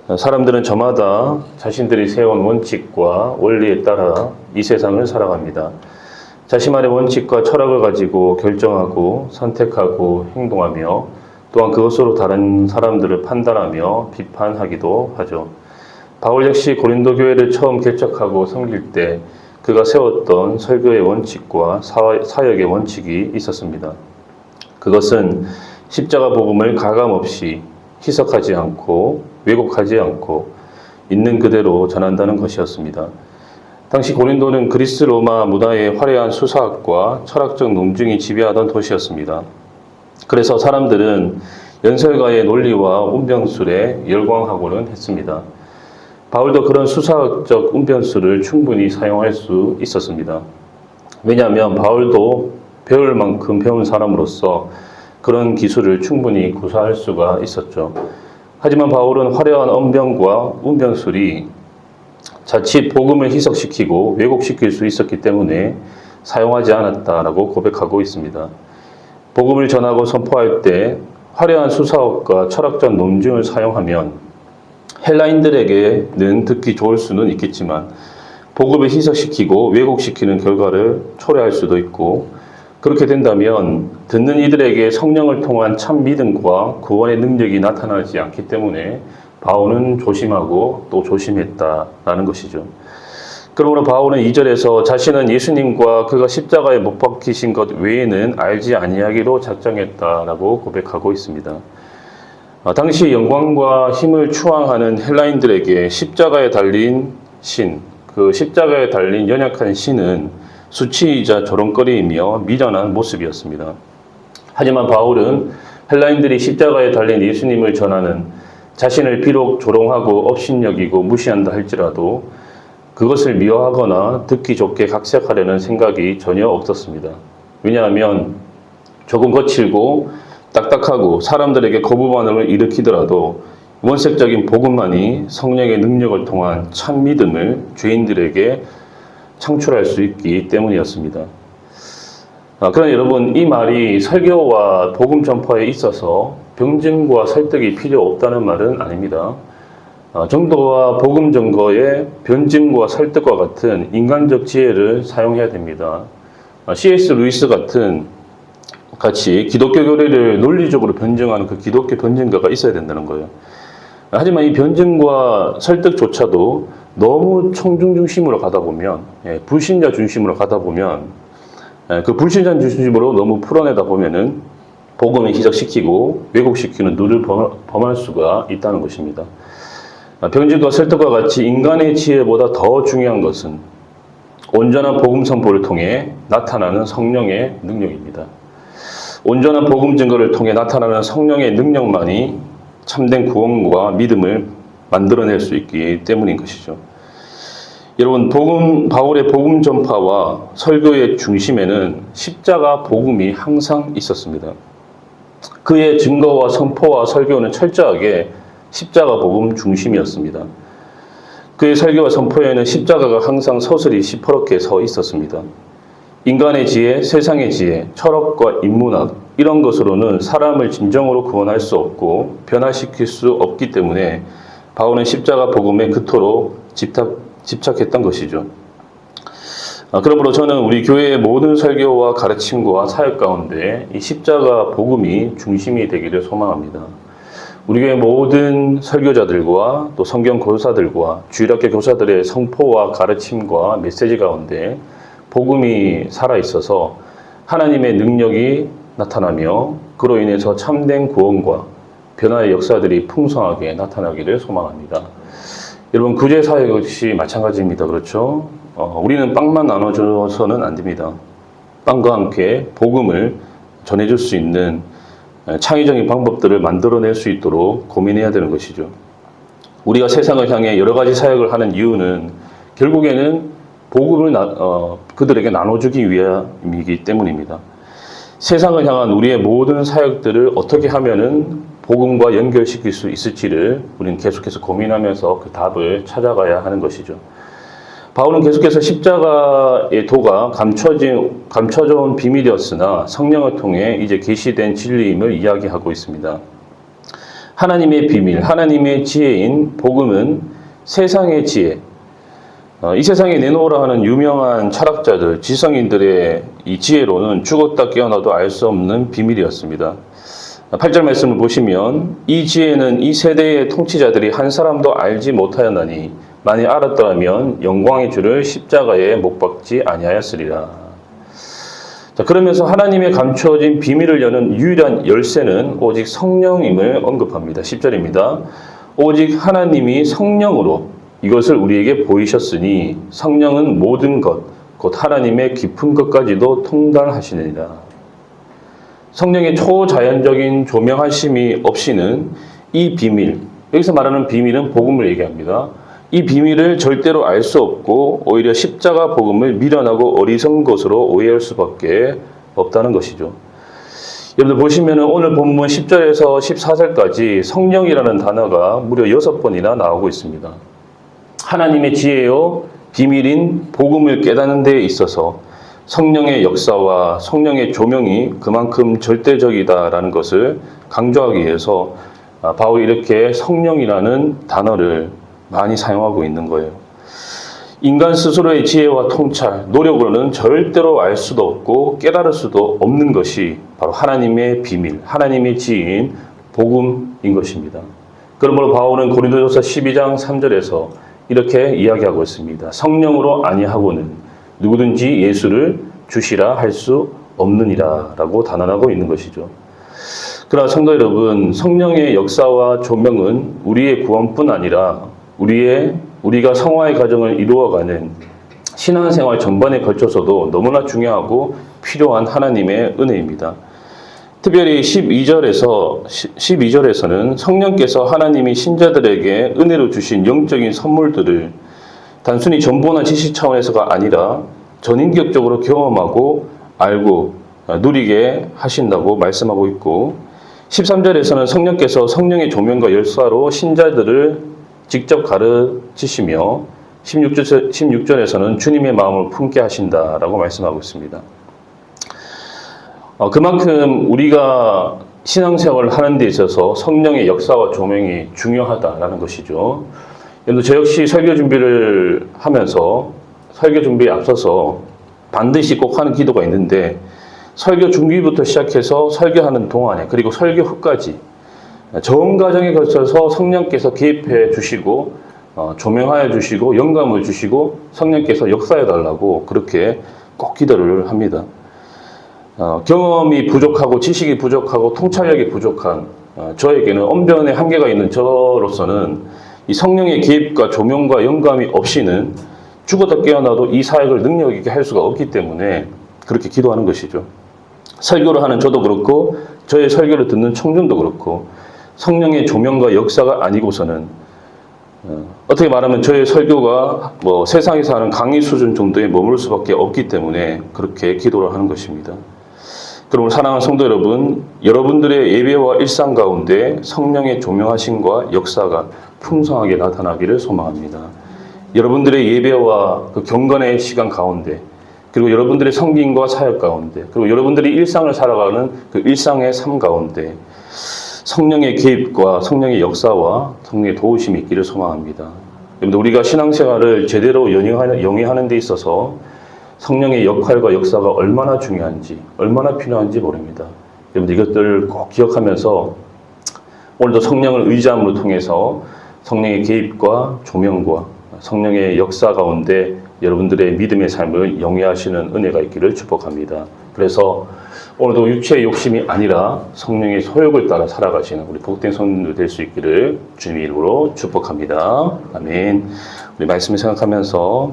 사람들은 저마다 자신들이 세운 원칙과 원리에 따라 이 세상을 살아갑니다. 자신만의 원칙과 철학을 가지고 결정하고 선택하고 행동하며 또한 그것으로 다른 사람들을 판단하며 비판하기도 하죠. 바울 역시 고린도 교회를 처음 개척하고 섬길 때 그가 세웠던 설교의 원칙과 사역의 원칙이 있었습니다. 그것은 십자가 복음을 가감없이 희석하지 않고 왜곡하지 않고 있는 그대로 전한다는 것이었습니다. 당시 고린도는 그리스 로마 문화의 화려한 수사학과 철학적 논증이 지배하던 도시였습니다. 그래서 사람들은 연설가의 논리와 운변술에 열광하고는 했습니다. 바울도 그런 수사학적 운변술을 충분히 사용할 수 있었습니다. 왜냐하면 바울도 배울 만큼 배운 사람으로서 그런 기술을 충분히 구사할 수가 있었죠. 하지만 바울은 화려한 언변과 운변술이 자칫 복음을 희석시키고 왜곡시킬 수 있었기 때문에 사용하지 않았다라고 고백하고 있습니다. 복음을 전하고 선포할 때 화려한 수사학과 철학적 논증을 사용하면 헬라인들에게는 듣기 좋을 수는 있겠지만 복음을 희석시키고 왜곡시키는 결과를 초래할 수도 있고, 그렇게 된다면 듣는 이들에게 성령을 통한 참 믿음과 구원의 능력이 나타나지 않기 때문에 바울은 조심하고 또 조심했다라는 것이죠. 그러므로 바울은 2절에서 자신은 예수님과 그가 십자가에 못 박히신 것 외에는 알지 아니하기로 작정했다라고 고백하고 있습니다. 당시 영광과 힘을 추앙하는 헬라인들에게 십자가에 달린 신, 그 십자가에 달린 연약한 신은 수치이자 조롱거리이며 미련한 모습이었습니다. 하지만 바울은 헬라인들이 십자가에 달린 예수님을 전하는 자신을 비록 조롱하고 업신여기고 무시한다 할지라도 그것을 미워하거나 듣기 좋게 각색하려는 생각이 전혀 없었습니다. 왜냐하면 조금 거칠고 딱딱하고 사람들에게 거부 반응을 일으키더라도 원색적인 복음만이 성령의 능력을 통한 참 믿음을 죄인들에게 창출할 수 있기 때문이었습니다. 그러나 여러분, 이 말이 설교와 복음 전파에 있어서 병증과 설득이 필요 없다는 말은 아닙니다. 정도와 복음 증거에 변증과 설득과 같은 인간적 지혜를 사용해야 됩니다. C.S. 루이스 같이 기독교 교리를 논리적으로 변증하는 그 기독교 변증가가 있어야 된다는 거예요. 하지만 이 변증과 설득조차도 너무 청중 중심으로 가다 보면, 불신자 중심으로 가다 보면, 그 불신자 중심으로 너무 풀어내다 보면은 복음을 희석시키고 왜곡시키는 룰을 범할 수가 있다는 것입니다. 변증과 설득과 같이 인간의 지혜보다 더 중요한 것은 온전한 복음 선포를 통해 나타나는 성령의 능력입니다. 온전한 복음 증거를 통해 나타나는 성령의 능력만이 참된 구원과 믿음을 만들어낼 수 있기 때문인 것이죠. 여러분, 바울의 복음 전파와 설교의 중심에는 십자가 복음이 항상 있었습니다. 그의 증거와 선포와 설교는 철저하게 십자가 복음 중심이었습니다. 그의 설교와 선포에는 십자가가 항상 서슬이 시퍼렇게 서 있었습니다. 인간의 지혜, 세상의 지혜, 철학과 인문학 이런 것으로는 사람을 진정으로 구원할 수 없고 변화시킬 수 없기 때문에 바울은 십자가 복음에 그토록 집착했던 것이죠. 그러므로 저는 우리 교회의 모든 설교와 가르침과 사역 가운데 이 십자가 복음이 중심이 되기를 소망합니다. 우리 교회 모든 설교자들과 또 성경 교사들과 주일학교 교사들의 선포와 가르침과 메시지 가운데 복음이 살아있어서 하나님의 능력이 나타나며 그로 인해서 참된 구원과 변화의 역사들이 풍성하게 나타나기를 소망합니다. 여러분, 구제 사역 역시 마찬가지입니다. 그렇죠? 우리는 빵만 나눠줘서는 안 됩니다. 빵과 함께 복음을 전해줄 수 있는 창의적인 방법들을 만들어낼 수 있도록 고민해야 되는 것이죠. 우리가 세상을 향해 여러 가지 사역을 하는 이유는 결국에는 복음을 그들에게 나눠주기 위함이기 때문입니다. 세상을 향한 우리의 모든 사역들을 어떻게 하면은 복음과 연결시킬 수 있을지를 우리는 계속해서 고민하면서 그 답을 찾아가야 하는 것이죠. 바울은 계속해서 십자가의 도가 감춰져 온 비밀이었으나 성령을 통해 이제 계시된 진리임을 이야기하고 있습니다. 하나님의 비밀, 하나님의 지혜인 복음은 세상의 지혜, 이 세상에 내놓으라 하는 유명한 철학자들, 지성인들의 이 지혜로는 죽었다 깨어나도 알 수 없는 비밀이었습니다. 8절 말씀을 보시면 이 지혜는 이 세대의 통치자들이 한 사람도 알지 못하였나니 만일 알았더라면 영광의 주를 십자가에 못 박지 아니하였으리라. 자, 그러면서 하나님의 감추어진 비밀을 여는 유일한 열쇠는 오직 성령임을 언급합니다. 10절입니다. 오직 하나님이 성령으로 이것을 우리에게 보이셨으니 성령은 모든 것, 곧 하나님의 깊은 것까지도 통달하시느니라. 성령의 초자연적인 조명하심이 없이는 이 비밀, 여기서 말하는 비밀은 복음을 얘기합니다. 이 비밀을 절대로 알 수 없고 오히려 십자가 복음을 미련하고 어리석은 것으로 오해할 수밖에 없다는 것이죠. 여러분들 보시면 오늘 본문 10절에서 14절까지 성령이라는 단어가 무려 6번이나 나오고 있습니다. 하나님의 지혜요 비밀인 복음을 깨닫는 데 있어서 성령의 역사와 성령의 조명이 그만큼 절대적이다라는 것을 강조하기 위해서 바울이 이렇게 성령이라는 단어를 많이 사용하고 있는 거예요. 인간 스스로의 지혜와 통찰, 노력으로는 절대로 알 수도 없고 깨달을 수도 없는 것이 바로 하나님의 비밀, 하나님의 지혜인 복음인 것입니다. 그러므로 바울은 고린도전서 12장 3절에서 이렇게 이야기하고 있습니다. 성령으로 아니하고는 누구든지 예수를 주시라 할 수 없느니라 라고 단언하고 있는 것이죠. 그러나 성도 여러분, 성령의 역사와 조명은 우리의 구원뿐 아니라 우리가 성화의 과정을 이루어가는 신앙생활 전반에 걸쳐서도 너무나 중요하고 필요한 하나님의 은혜입니다. 특별히 12절에서는 성령께서 하나님이 신자들에게 은혜로 주신 영적인 선물들을 단순히 정보나 지식 차원에서가 아니라 전인격적으로 경험하고 알고 누리게 하신다고 말씀하고 있고 13절에서는 성령께서 성령의 조명과 열사로 신자들을 직접 가르치시며 16절에서는 주님의 마음을 품게 하신다라고 말씀하고 있습니다. 그만큼 우리가 신앙생활을 하는 데 있어서 성령의 역사와 조명이 중요하다라는 것이죠. 저 역시 설교 준비를 하면서 설교 준비에 앞서서 반드시 꼭 하는 기도가 있는데 설교 준비부터 시작해서 설교하는 동안에 그리고 설교 후까지 전 과정에 걸쳐서 성령께서 개입해 주시고 조명하여 주시고 영감을 주시고 성령께서 역사해 달라고 그렇게 꼭 기도를 합니다. 경험이 부족하고 지식이 부족하고 통찰력이 부족한 저에게는 언변의 한계가 있는 저로서는 이 성령의 개입과 조명과 영감이 없이는 죽었다 깨어나도 이 사역을 능력 있게 할 수가 없기 때문에 그렇게 기도하는 것이죠. 설교를 하는 저도 그렇고 저의 설교를 듣는 청중도 그렇고 성령의 조명과 역사가 아니고서는 어떻게 말하면 저의 설교가 세상에서 하는 강의 수준 정도에 머물 수밖에 없기 때문에 그렇게 기도를 하는 것입니다. 그러므로 사랑하는 성도 여러분, 여러분들의 예배와 일상 가운데 성령의 조명하심과 역사가 풍성하게 나타나기를 소망합니다. 여러분들의 예배와 그 경건의 시간 가운데 그리고 여러분들의 섬김과 사역 가운데 그리고 여러분들이 일상을 살아가는 그 일상의 삶 가운데 성령의 개입과 성령의 역사와 성령의 도우심이 있기를 소망합니다. 여러분들 우리가 신앙생활을 제대로 영위하는 데 있어서 성령의 역할과 역사가 얼마나 중요한지 얼마나 필요한지 모릅니다. 여러분들 이것들을 꼭 기억하면서 오늘도 성령을 의지함으로 통해서 성령의 개입과 조명과 성령의 역사 가운데 여러분들의 믿음의 삶을 영위하시는 은혜가 있기를 축복합니다. 그래서 오늘도 육체의 욕심이 아니라 성령의 소욕을 따라 살아가시는 우리 복된 성도들 될 수 있기를 주님의 이름으로 축복합니다. 아멘. 우리 말씀을 생각하면서